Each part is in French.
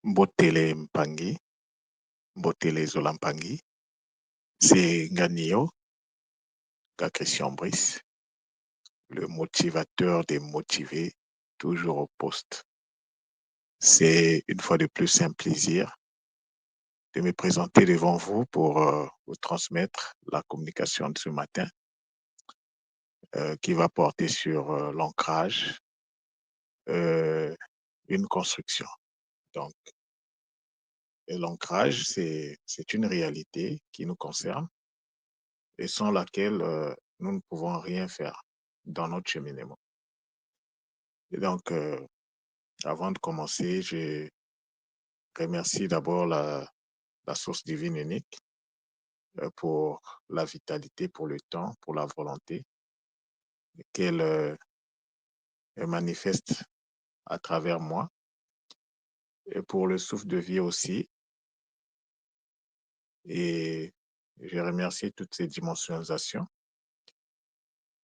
Mbotele Mpangi, Mbotele Zolampangi, c'est Ganio, Christian Brice, le motivateur des motivés, toujours au poste. C'est une fois de plus un plaisir de me présenter devant vous pour vous transmettre la communication de ce matin qui va porter sur l'ancrage, une construction. Donc, l'ancrage, c'est une réalité qui nous concerne et sans laquelle nous ne pouvons rien faire dans notre cheminement. Et donc, avant de commencer, je remercie d'abord la source divine unique pour la vitalité, pour le temps, pour la volonté qu'elle manifeste à travers moi et pour le souffle de vie aussi. Et je remercie toutes ces dimensionisations.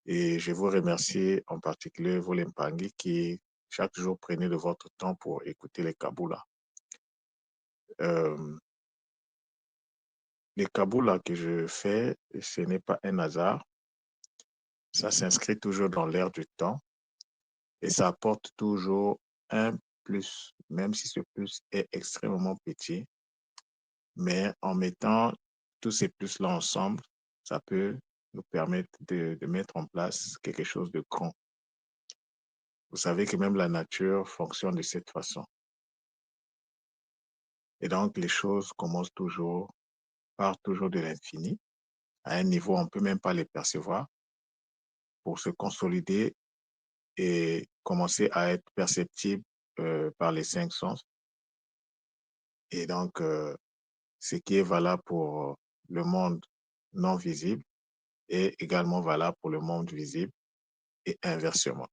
Et je vous remercie en particulier, vous les Mpangi, qui chaque jour prenez de votre temps pour écouter les Kaboulas. Les Kaboulas que je fais, ce n'est pas un hasard. Ça s'inscrit toujours dans l'air du temps et ça apporte toujours un plus, même si ce plus est extrêmement petit. Mais en mettant tous ces plus-là ensemble, ça peut nous permettre de mettre en place quelque chose de grand. Vous savez que même la nature fonctionne de cette façon. Et donc, les choses commencent toujours, partent toujours de l'infini. À un niveau, on ne peut même pas les percevoir pour se consolider et commencer à être perceptible par les cinq sens. Et donc, ce qui est valable pour le monde non visible est également valable pour le monde visible et inversement.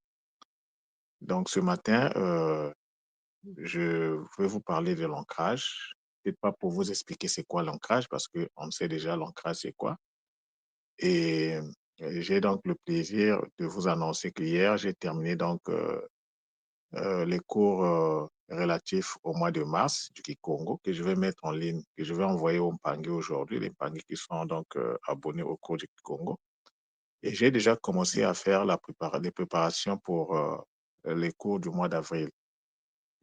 Donc, ce matin, je vais vous parler de l'ancrage. Peut-être pas pour vous expliquer c'est quoi l'ancrage, parce qu'on sait déjà l'ancrage c'est quoi. Et j'ai donc le plaisir de vous annoncer qu'hier, j'ai terminé donc les cours relatifs au mois de mars du Kikongo que je vais mettre en ligne, que je vais envoyer aux Mpangi aujourd'hui, les Mpangi qui sont donc abonnés au cours du Kikongo. Et j'ai déjà commencé à faire les préparations pour les cours du mois d'avril.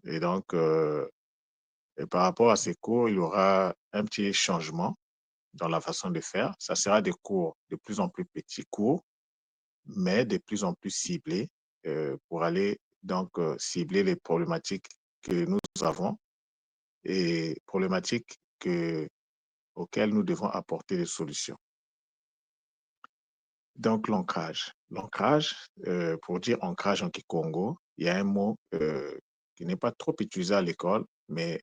Et donc, et par rapport à ces cours, il y aura un petit changement dans la façon de faire. Ça sera des cours de plus en plus petits cours, mais de plus en plus ciblés pour aller donc cibler les problématiques que nous avons et problématiques auxquelles nous devons apporter des solutions. Donc, l'ancrage. L'ancrage, pour dire ancrage en Kikongo, il y a un mot qui n'est pas trop utilisé à l'école, mais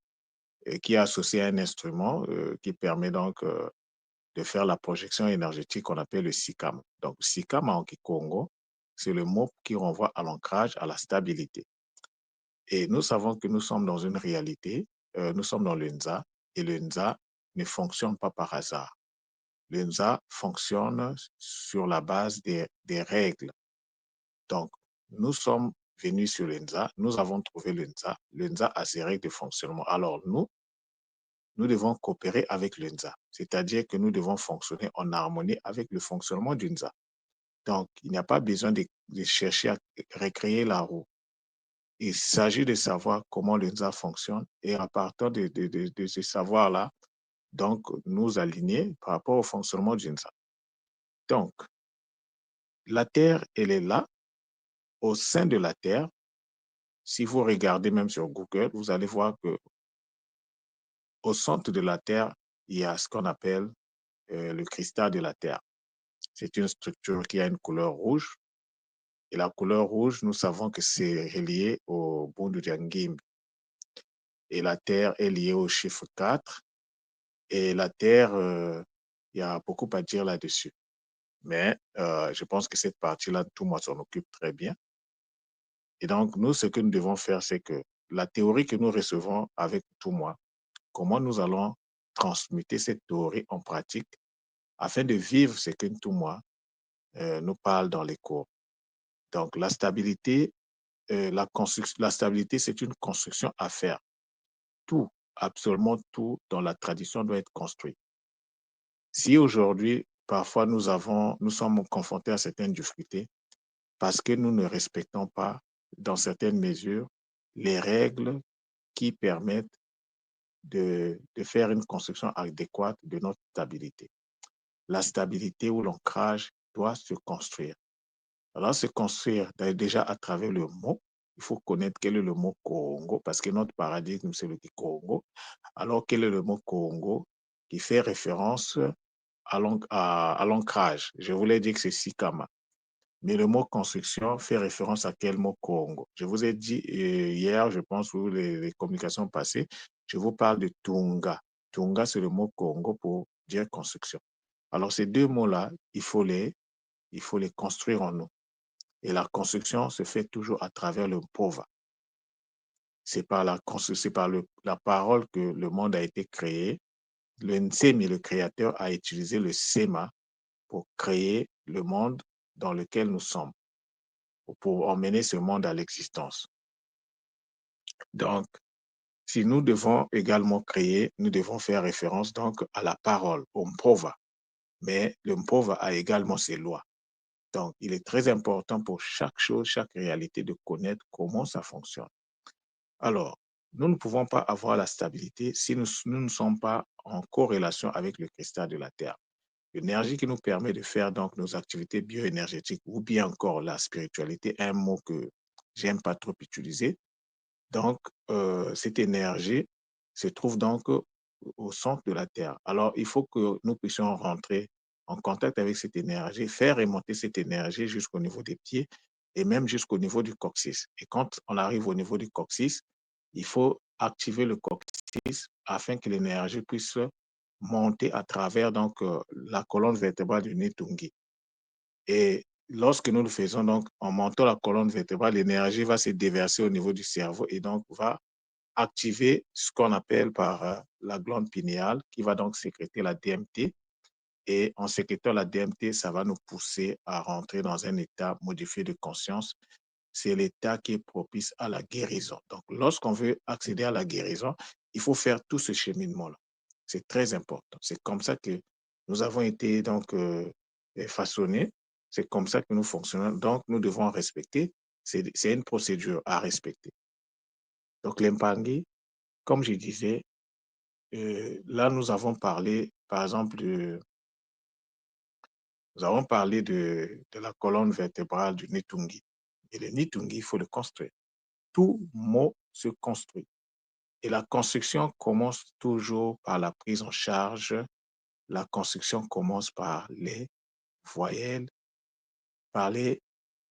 qui est associé à un instrument qui permet donc de faire la projection énergétique qu'on appelle le SICAM. Donc, SICAM en Kikongo, c'est le mot qui renvoie à l'ancrage, à la stabilité. Et nous savons que nous sommes dans une réalité, nous sommes dans l'UNZA, et l'UNZA ne fonctionne pas par hasard. L'UNZA fonctionne sur la base des règles. Donc, nous sommes venus sur l'UNZA, nous avons trouvé l'UNZA, l'UNZA a ses règles de fonctionnement. Alors, nous devons coopérer avec l'UNZA, c'est-à-dire que nous devons fonctionner en harmonie avec le fonctionnement d'UNZA. Donc, il n'y a pas besoin de chercher à recréer la roue. Il s'agit de savoir comment l'UNZA fonctionne et à partir de ce savoir-là, donc, nous aligner par rapport au fonctionnement d'UNZA. Donc, la Terre, elle est là. Au sein de la Terre, si vous regardez même sur Google, vous allez voir qu'au centre de la Terre, il y a ce qu'on appelle le cristal de la Terre. C'est une structure qui a une couleur rouge. Et la couleur rouge, nous savons que c'est relié au Bundu-Diangim. Et la Terre est liée au chiffre 4. Et la Terre, il y a beaucoup à dire là-dessus. Mais je pense que cette partie-là, tout le monde s'en occupe très bien. Et donc, nous, ce que nous devons faire, c'est que la théorie que nous recevons avec tout moi, comment nous allons transmuter cette théorie en pratique afin de vivre ce que tout moi nous parle dans les cours. Donc, la stabilité, c'est une construction à faire. tout, absolument tout dans la tradition doit être construit. Si aujourd'hui, parfois, nous sommes confrontés à certaines difficultés parce que nous ne respectons pas, dans certaines mesures, les règles qui permettent de faire une construction adéquate de notre stabilité. La stabilité ou l'ancrage doit se construire. Alors, se construire déjà à travers le mot, il faut connaître quel est le mot Congo, parce que notre paradigme, c'est le Congo. Alors, quel est le mot Congo qui fait référence à l'ancrage? Je voulais dire que c'est Sikama. Mais le mot construction fait référence à quel mot Congo? Je vous ai dit hier, je pense, ou les communications passées, je vous parle de Tunga. Tunga, c'est le mot Congo pour dire construction. Alors, ces deux mots-là, il faut les construire en nous. Et la construction se fait toujours à travers le pauvre. C'est par la parole que le monde a été créé. Le Nsemi, le créateur, a utilisé le Sema pour créer le monde dans lequel nous sommes, pour emmener ce monde à l'existence. Donc, si nous devons également créer, nous devons faire référence donc à la parole, au Mpova. Mais le Mpova a également ses lois. Donc, il est très important pour chaque chose, chaque réalité de connaître comment ça fonctionne. Alors, nous ne pouvons pas avoir la stabilité si nous ne sommes pas en corrélation avec le cristal de la Terre. L'énergie qui nous permet de faire donc nos activités bioénergétiques ou bien encore la spiritualité, un mot que j'aime pas trop utiliser. Donc, cette énergie se trouve donc au centre de la Terre. Alors, il faut que nous puissions rentrer en contact avec cette énergie, faire remonter cette énergie jusqu'au niveau des pieds et même jusqu'au niveau du coccyx. Et quand on arrive au niveau du coccyx, il faut activer le coccyx afin que l'énergie puisse monter à travers donc la colonne vertébrale du Nitungi. Et lorsque nous le faisons, donc, en montant la colonne vertébrale, l'énergie va se déverser au niveau du cerveau et donc va activer ce qu'on appelle par la glande pinéale qui va donc sécréter la DMT. Et en sécrétant la DMT, ça va nous pousser à rentrer dans un état modifié de conscience. C'est l'état qui est propice à la guérison. Donc, lorsqu'on veut accéder à la guérison, il faut faire tout ce cheminement-là. C'est très important. C'est comme ça que nous avons été donc façonnés. C'est comme ça que nous fonctionnons. Donc, nous devons respecter. C'est une procédure à respecter. Donc, l'Empangi, comme je disais, là, nous avons parlé, par exemple, nous avons parlé de la colonne vertébrale du Nitungi. Et le Nitungi, il faut le construire. Tout mot se construit. Et la construction commence toujours par la prise en charge. La construction commence par les voyelles, par les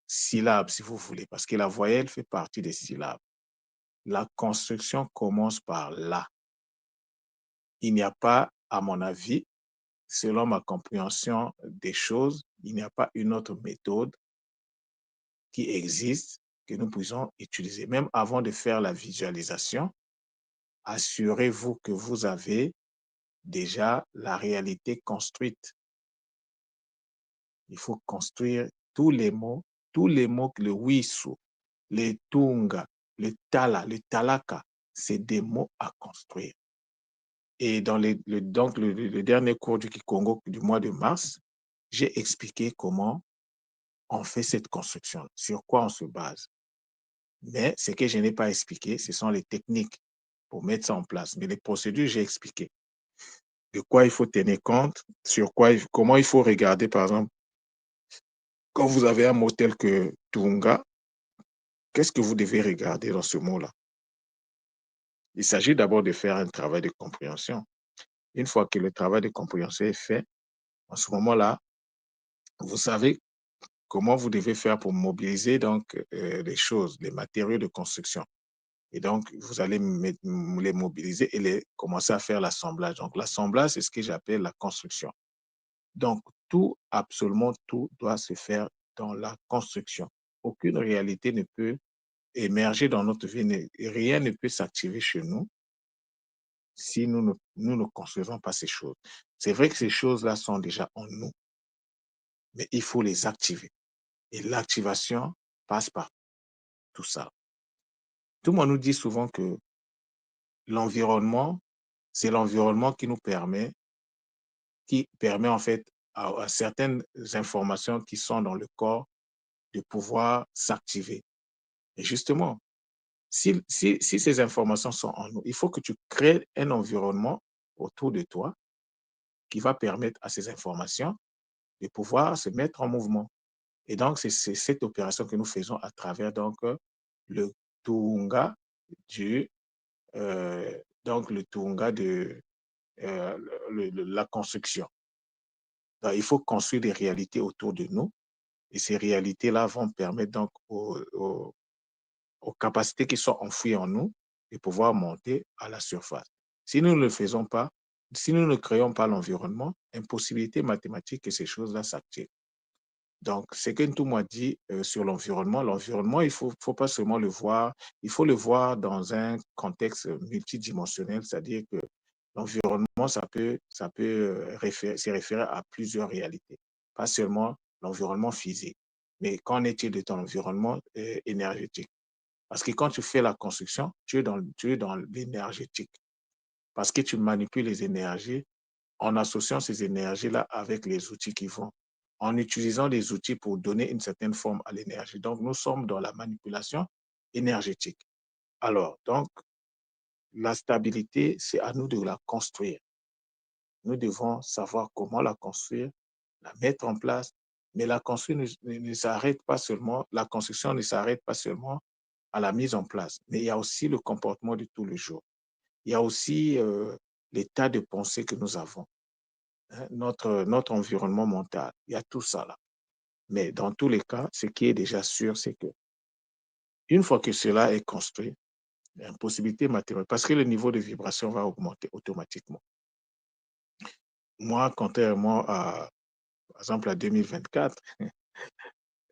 syllabes, si vous voulez, parce que la voyelle fait partie des syllabes. La construction commence par là. Il n'y a pas, à mon avis, selon ma compréhension des choses, il n'y a pas une autre méthode qui existe que nous puissions utiliser. Même avant de faire la visualisation, assurez-vous que vous avez déjà la réalité construite. Il faut construire tous les mots, le wisu, le tunga, le tala, le talaka, c'est des mots à construire. Et dans donc le dernier cours du Kikongo du mois de mars, j'ai expliqué comment on fait cette construction, sur quoi on se base. Mais ce que je n'ai pas expliqué, ce sont les techniques pour mettre ça en place. Mais les procédures, j'ai expliqué. De quoi il faut tenir compte, comment il faut regarder, par exemple, quand vous avez un mot tel que Tunga, qu'est-ce que vous devez regarder dans ce mot-là? Il s'agit d'abord de faire un travail de compréhension. Une fois que le travail de compréhension est fait, en ce moment-là, vous savez comment vous devez faire pour mobiliser donc les choses, les matériaux de construction. Et donc, vous allez les mobiliser et commencer à faire l'assemblage. Donc, l'assemblage, c'est ce que j'appelle la construction. Donc, tout, absolument tout doit se faire dans la construction. Aucune réalité ne peut émerger dans notre vie, rien ne peut s'activer chez nous si nous ne concevons pas ces choses. C'est vrai que ces choses-là sont déjà en nous, mais il faut les activer. Et l'activation passe par tout ça. Tout le monde nous dit souvent que l'environnement, c'est l'environnement qui permet en fait à certaines informations qui sont dans le corps de pouvoir s'activer. Et justement, si ces informations sont en nous, il faut que tu crées un environnement autour de toi qui va permettre à ces informations de pouvoir se mettre en mouvement. Et donc, c'est cette opération que nous faisons à travers le Tuunga donc le Tuunga de la construction. Donc, il faut construire des réalités autour de nous et ces réalités-là vont permettre donc aux capacités qui sont enfouies en nous de pouvoir monter à la surface. Si nous ne le faisons pas, si nous ne créons pas l'environnement, impossibilité mathématique que ces choses-là s'activent. Donc, ce que Ntoum a dit sur l'environnement, il faut pas seulement le voir, il faut le voir dans un contexte multidimensionnel, c'est-à-dire que l'environnement, ça peut se référer à plusieurs réalités, pas seulement l'environnement physique. Mais qu'en est-il de ton environnement énergétique? Parce que quand tu fais la construction, tu es dans l'énergétique, parce que tu manipules les énergies en associant ces énergies-là avec les outils qui vont, en utilisant les outils pour donner une certaine forme à l'énergie. Donc, nous sommes dans la manipulation énergétique. Alors, donc, la stabilité, c'est à nous de la construire. Nous devons savoir comment la construire, la mettre en place, mais la construire ne s'arrête pas seulement, la construction ne s'arrête pas seulement à la mise en place, mais il y a aussi le comportement de tous les jours. Il y a aussi l'état de pensée que nous avons, hein, notre environnement mental. Il y a tout ça là. Mais dans tous les cas, ce qui est déjà sûr, c'est que une fois que cela est construit, il y a une possibilité matérielle, parce que le niveau de vibration va augmenter automatiquement. Moi, contrairement par exemple, à 2024,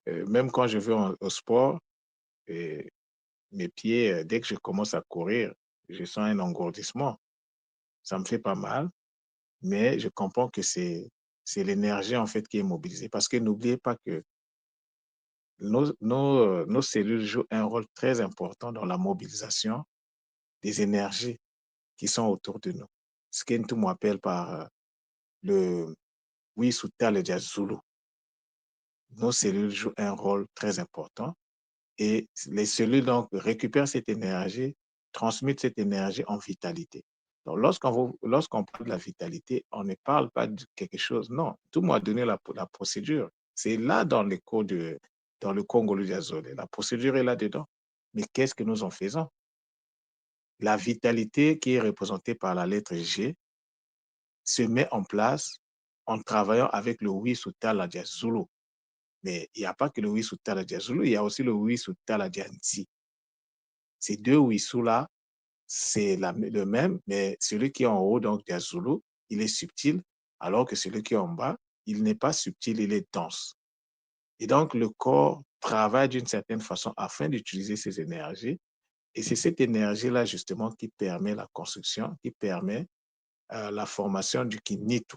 même quand je vais au sport, et mes pieds, dès que je commence à courir, je sens un engourdissement. Ça me fait pas mal, mais je comprends que c'est l'énergie en fait qui est mobilisée. Parce que n'oubliez pas que nos cellules jouent un rôle très important dans la mobilisation des énergies qui sont autour de nous. Ce qu'Intum appelle par le Wissuta le Zulu. Nos cellules jouent un rôle très important et les cellules donc récupèrent cette énergie, transmettent cette énergie en vitalité. Donc, lorsqu'on parle de la vitalité, on ne parle pas de quelque chose. Non, tout le monde a donné la procédure. C'est là dans le Congo le Diazolé. La procédure est là-dedans. Mais qu'est-ce que nous en faisons? La vitalité qui est représentée par la lettre G se met en place en travaillant avec le Wissuta la Zulu. Mais il n'y a pas que le Wissuta la Zulu, il y a aussi le Wissuta la Nsi. Ces deux Wissu-là, c'est le même, mais celui qui est en haut, donc Zulu, il est subtil, alors que celui qui est en bas, il n'est pas subtil, il est dense. Et donc, le corps travaille d'une certaine façon afin d'utiliser ces énergies. Et c'est cette énergie-là, justement, qui permet la construction, qui permet la formation du Kinitu,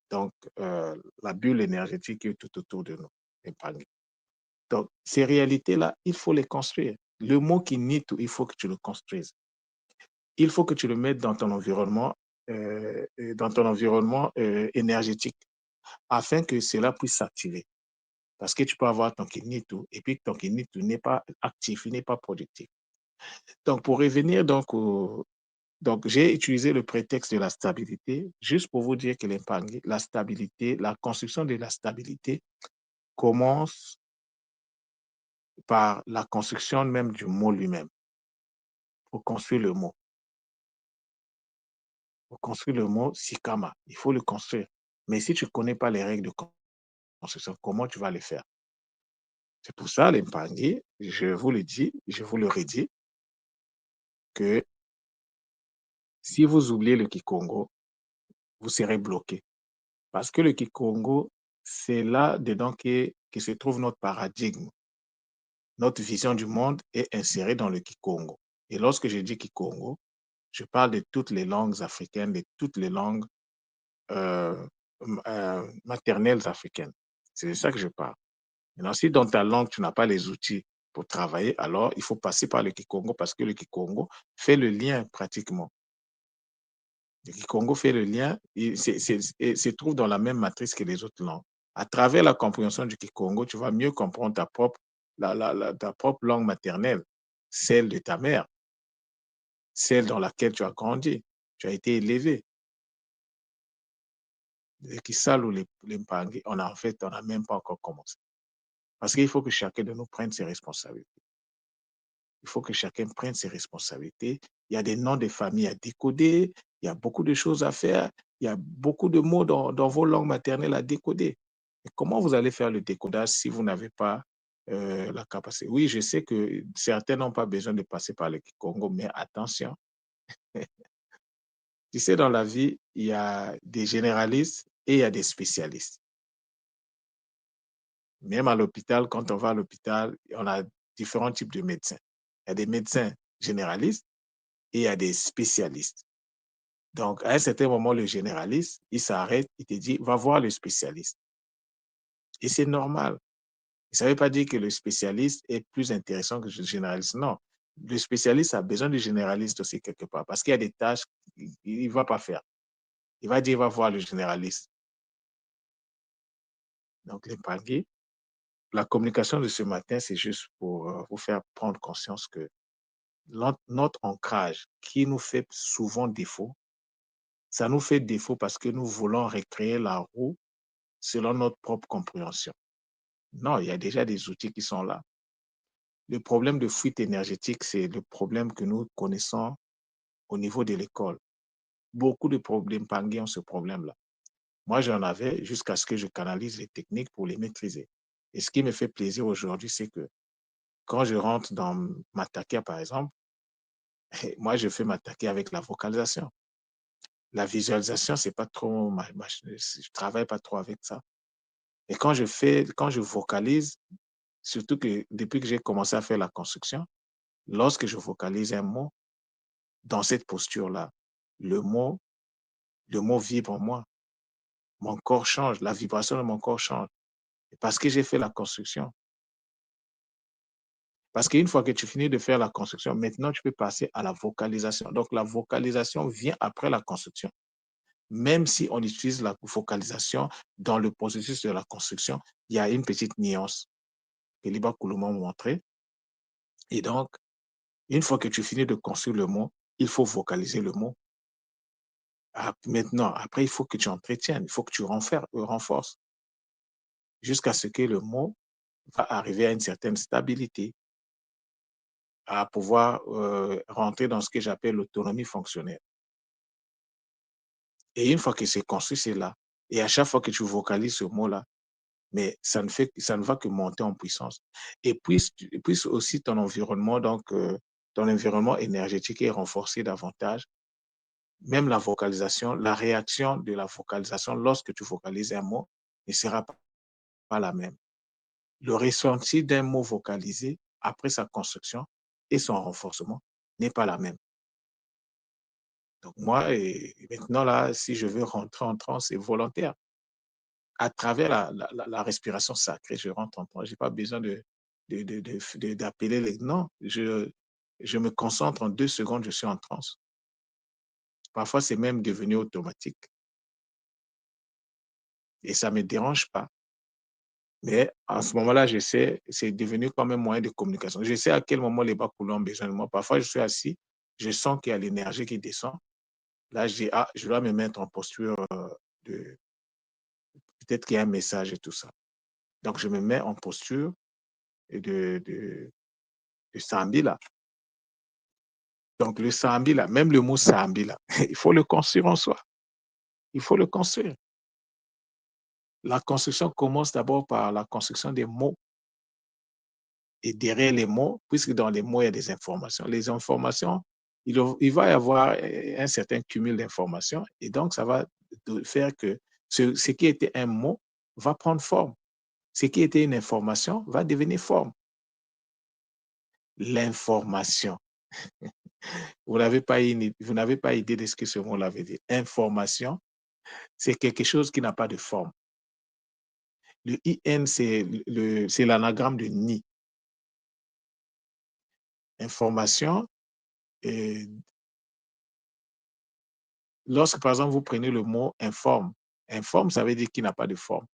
donc la bulle énergétique qui est tout autour de nous. Donc, ces réalités-là, il faut les construire. Le mot Kinitu, il faut que tu le construises. Il faut que tu le mettes dans ton environnement énergétique, afin que cela puisse s'activer. Parce que tu peux avoir ton Kinitu et puis ton Kinitu n'est pas actif, il n'est pas productif. Donc, pour revenir donc j'ai utilisé le prétexte de la stabilité juste pour vous dire que la stabilité, la construction de la stabilité commence par la construction même du mot lui-même. Pour construire le mot. Pour construire le mot Sikama, il faut le construire. Mais si tu ne connais pas les règles de construction, comment tu vas les faire? C'est pour ça, les Mpangi, je vous le dis, je vous le redis, que si vous oubliez le Kikongo, vous serez bloqué. Parce que le Kikongo, c'est là-dedans que se trouve notre paradigme. Notre vision du monde est insérée dans le Kikongo. Et lorsque je dis Kikongo, je parle de toutes les langues africaines, de toutes les langues euh, maternelles africaines. C'est de ça que je parle. Maintenant, si dans ta langue, tu n'as pas les outils pour travailler, alors il faut passer par le Kikongo parce que le Kikongo fait le lien pratiquement. Le Kikongo fait le lien et se trouve dans la même matrice que les autres langues. À travers la compréhension du Kikongo, tu vas mieux comprendre ta propre langue maternelle, celle de ta mère, celle dans laquelle tu as grandi, tu as été élevé. Les Kisal ou les Mpangi, on n'a même pas encore commencé. Parce qu'il faut que chacun de nous prenne ses responsabilités. Il faut que chacun prenne ses responsabilités. Il y a des noms de famille à décoder, il y a beaucoup de choses à faire, il y a beaucoup de mots dans vos langues maternelles à décoder. Et comment vous allez faire le décodage si vous n'avez pas la capacité? Oui, je sais que certains n'ont pas besoin de passer par le Congo, mais attention, tu sais, dans la vie, il y a des généralistes et il y a des spécialistes. Même à l'hôpital, quand on va à l'hôpital, on a différents types de médecins. Il y a des médecins généralistes et il y a des spécialistes. Donc, à un certain moment, le généraliste, il s'arrête, il te dit, va voir le spécialiste. Et c'est normal. Ça ne veut pas dire que le spécialiste est plus intéressant que le généraliste. Non. Le spécialiste a besoin du généraliste aussi quelque part parce qu'il y a des tâches qu'il ne va pas faire. Il va dire, va voir le généraliste. Donc, les paliers, la communication de ce matin, c'est juste pour vous faire prendre conscience que notre ancrage qui nous fait souvent défaut, ça nous fait défaut parce que nous voulons recréer la roue selon notre propre compréhension. Non, il y a déjà des outils qui sont là. Le problème de fuite énergétique, c'est le problème que nous connaissons au niveau de l'école. Beaucoup de problèmes Pangui ont ce problème-là. Moi, j'en avais jusqu'à ce que je canalise les techniques pour les maîtriser. Et ce qui me fait plaisir aujourd'hui, c'est que quand je rentre dans Matakia, par exemple, moi, je fais m'attaquer avec la vocalisation. La visualisation, c'est pas trop, je travaille pas trop avec ça. Et quand je vocalise, surtout que depuis que j'ai commencé à faire la construction, lorsque je vocalise un mot dans cette posture-là, le mot, le mot vibre en moi. Mon corps change, la vibration de mon corps change. Et parce que j'ai fait la construction. Parce qu'une fois que tu finis de faire la construction, maintenant tu peux passer à la vocalisation. Donc la vocalisation vient après la construction. Même si on utilise la vocalisation dans le processus de la construction, il y a une petite nuance que Liba Koulouma m'a montré. Et donc, une fois que tu finis de construire le mot, il faut vocaliser le mot. Maintenant, après, il faut que tu entretiennes, il faut que tu renforces jusqu'à ce que le mot va arriver à une certaine stabilité, à pouvoir rentrer dans ce que j'appelle l'autonomie fonctionnelle. Et une fois que c'est construit, c'est là. Et à chaque fois que tu vocalises ce mot-là, mais ça ne va que monter en puissance. Et puis aussi ton environnement, donc ton environnement énergétique est renforcé davantage. Même la vocalisation, la réaction de la vocalisation lorsque tu vocalises un mot ne sera pas la même. Le ressenti d'un mot vocalisé après sa construction et son renforcement n'est pas la même. Donc moi, et maintenant, là, si je veux rentrer en transe, c'est volontaire. À travers la respiration sacrée, je rentre en transe. Je n'ai pas besoin d'appeler les... Non, je me concentre en 2 secondes, je suis en transe. Parfois, c'est même devenu automatique. Et ça ne me dérange pas. Mais en ce moment-là, je sais, c'est devenu comme un moyen de communication. Je sais à quel moment les Bakoulous ont besoin de moi. Parfois, je suis assis, je sens qu'il y a l'énergie qui descend. Là, je dis, ah, je dois me mettre en posture de... Peut-être qu'il y a un message et tout ça. Donc, je me mets en posture de Sambi, là. Donc, le Sambi, là, même le mot Sambi, là, il faut le construire en soi. Il faut le construire. La construction commence d'abord par la construction des mots. Et derrière les mots, puisque dans les mots, il y a des informations. Les informations, il va y avoir un certain cumul d'informations. Et donc, ça va faire que ce qui était un mot va prendre forme. Ce qui était une information va devenir forme. L'information. Vous n'avez pas idée de ce que ce mot-là veut dire. Information, c'est quelque chose qui n'a pas de forme. Le IN, c'est l'anagramme de ni. information. Et lorsque, par exemple, vous prenez le mot informe, informe, ça veut dire qu'il n'a pas de forme.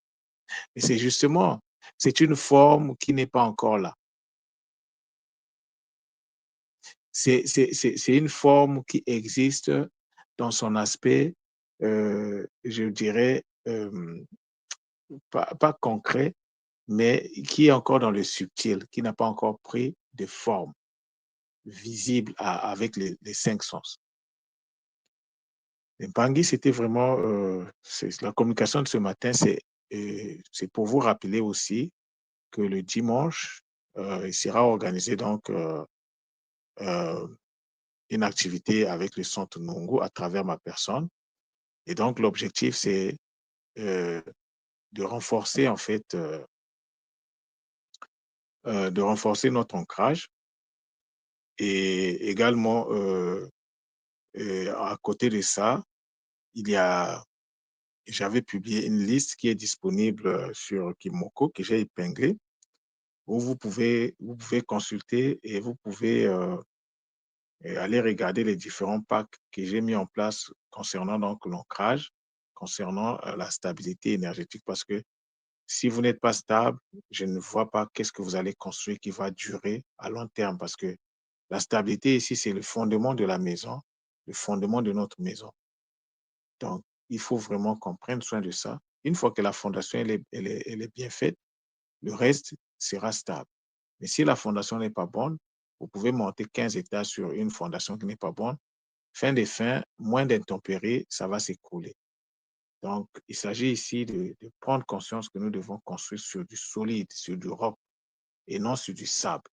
Et c'est justement, c'est une forme qui n'est pas encore là. C'est une forme qui existe dans son aspect, je dirais, pas concret, mais qui est encore dans le subtil, qui n'a pas encore pris de forme visible avec les 5 sens. Et Bangui, c'était vraiment, la communication de ce matin, c'est pour vous rappeler aussi que le dimanche, il sera organisé donc euh, une activité avec le Centre Nongo à travers ma personne. Et donc, l'objectif, c'est euh, de renforcer, en fait, de renforcer notre ancrage et également, à côté de ça, il y a, j'avais publié une liste qui est disponible sur Kimoko, que j'ai épinglée, où vous pouvez consulter et vous pouvez aller regarder les différents packs que j'ai mis en place concernant donc l'ancrage, concernant la stabilité énergétique, parce que si vous n'êtes pas stable, je ne vois pas qu'est-ce que vous allez construire qui va durer à long terme, parce que la stabilité ici, c'est le fondement de la maison, le fondement de notre maison. Donc, il faut vraiment qu'on prenne soin de ça. Une fois que la fondation elle est bien faite, le reste sera stable. Mais si la fondation n'est pas bonne, vous pouvez monter 15 étages sur une fondation qui n'est pas bonne. Fin des fins, moins d'intempéries, ça va s'écrouler. Donc, il s'agit ici de prendre conscience que nous devons construire sur du solide, sur du roc et non sur du sable.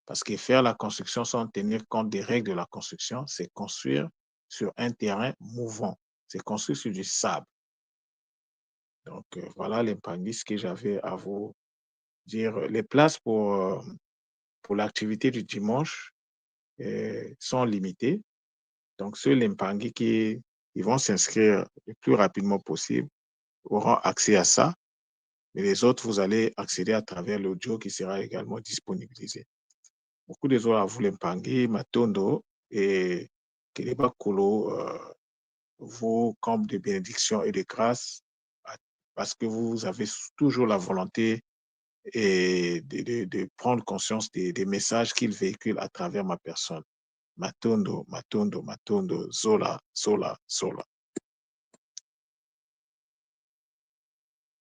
Parce que faire la construction sans tenir compte des règles de la construction, c'est construire sur un terrain mouvant. C'est construire sur du sable. Donc, voilà l'impact que j'avais à vous dire. Les places pour l'activité du dimanche sont limitées. Donc, ceux Limpangi qui ils vont s'inscrire le plus rapidement possible auront accès à ça. Mais les autres, vous allez accéder à travers l'audio qui sera également disponibilisé. Beaucoup de gens à vous Limpangi, Matondo et Keleba Kolo, vos camps de bénédiction et de grâce parce que vous avez toujours la volonté et de prendre conscience des messages qu'il véhicule à travers ma personne. Matondo, Matondo, Matondo, Zola, Zola, Zola.